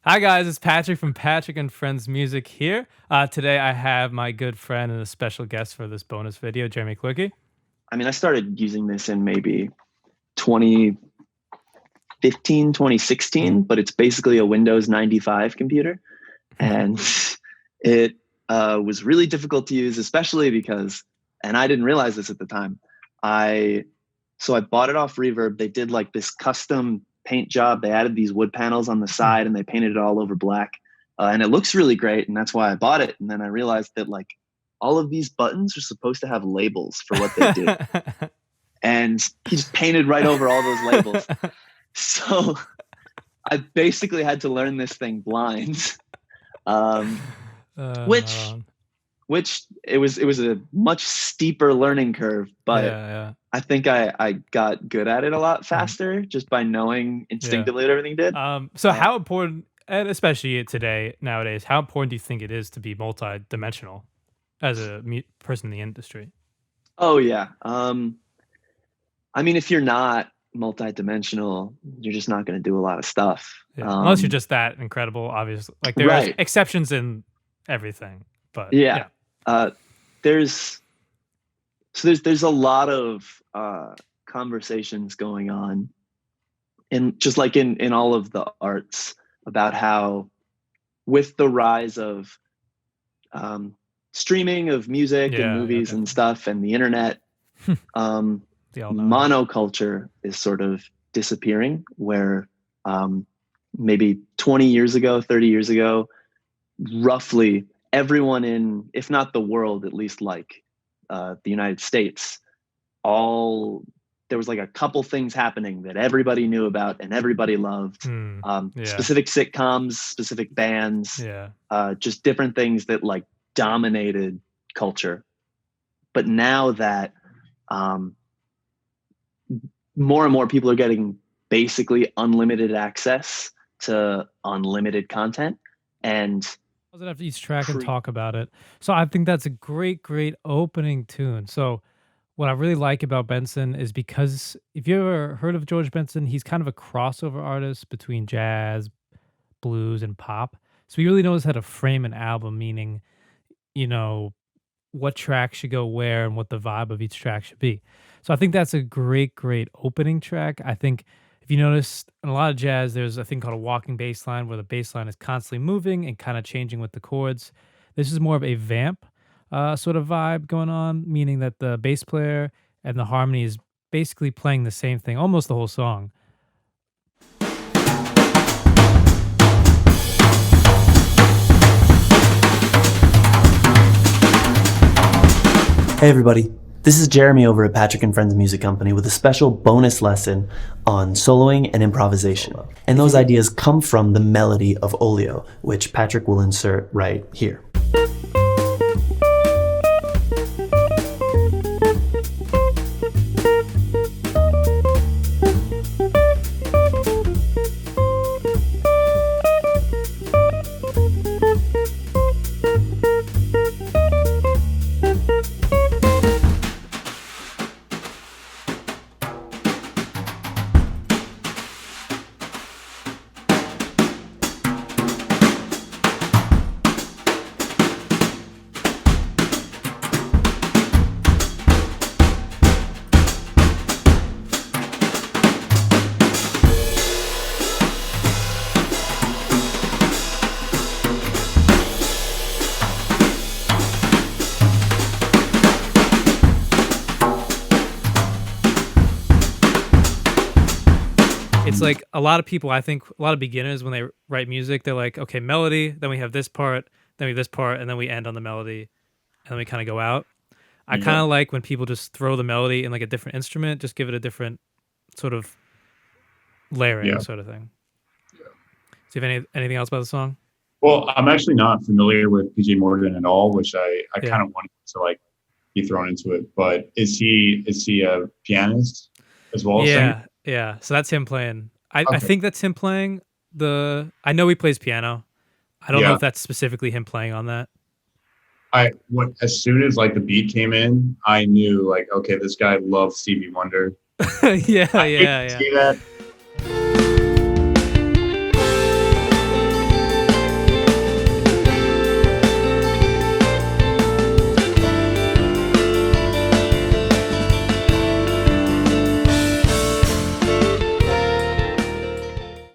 Hi guys, it's Patrick from Patrick and Friends Music here. Today I have my good friend and a special guest for this bonus video, Jeremy Quickie. I mean, I started using this in maybe 2015, 2016, but it's basically a Windows 95 computer. And it was really difficult to use, especially because, and I didn't realize this at the time. So I bought it off Reverb. They did like this custom paint job. They added these wood panels on the side and they painted it all over black. And it looks really great. And that's why I bought it. And then I realized that like all of these buttons are supposed to have labels for what they do. And he just painted right over all those labels. So I basically had to learn this thing blind. Which it was a much steeper learning curve, but I think I got good at it a lot faster just by knowing instinctively what everything did. So how important, and especially nowadays, how important do you think it is to be multi-dimensional as a person in the industry? Oh yeah. I mean, if you're not multi-dimensional, you're just not going to do a lot of stuff. Unless you're just that incredible, obviously. Like there are exceptions in everything, but yeah. There's a lot of conversations going on, and just like in all of the arts, about how with the rise of streaming of music and movies and stuff and the internet, monoculture is sort of disappearing, where maybe 20 years ago, 30 years ago, roughly everyone in, if not the world, at least like the United States, there was like a couple things happening that everybody knew about and everybody loved. Specific sitcoms, specific bands, just different things that like dominated culture. But now that more and more people are getting basically unlimited access to unlimited content, and I was after each track and talk about it. So I think that's a great opening tune. So what I really like about Benson is because if you ever heard of George Benson, he's kind of a crossover artist between jazz, blues, and pop. So he really knows how to frame an album, meaning, what track should go where and what the vibe of each track should be. So I think that's a great opening track. I think if you notice in a lot of jazz, there's a thing called a walking bass line where the bass line is constantly moving and kind of changing with the chords. This is more of a vamp sort of vibe going on, meaning that the bass player and the harmony is basically playing the same thing almost the whole song. Hey everybody, this is Jeremy over at Patrick and Friends Music Company with a special bonus lesson on soloing and improvisation. And those ideas come from the melody of Olio, which Patrick will insert right here. It's like a lot of people, I think a lot of beginners, when they write music, they're like, okay, melody, then we have this part, then we have this part, and then we end on the melody, and then we kind of go out. I kind of like when people just throw the melody in like a different instrument, just give it a different sort of layering sort of thing. Do you have anything else about the song? Well, I'm actually not familiar with PJ Morgan at all, which I kind of wanted to like be thrown into it. But is he a pianist as well? Yeah. So that's him playing. I think that's him playing I know he plays piano. I don't know if that's specifically him playing on that. As soon as like the beat came in, I knew like, okay, this guy loves Stevie Wonder. Yeah. See that,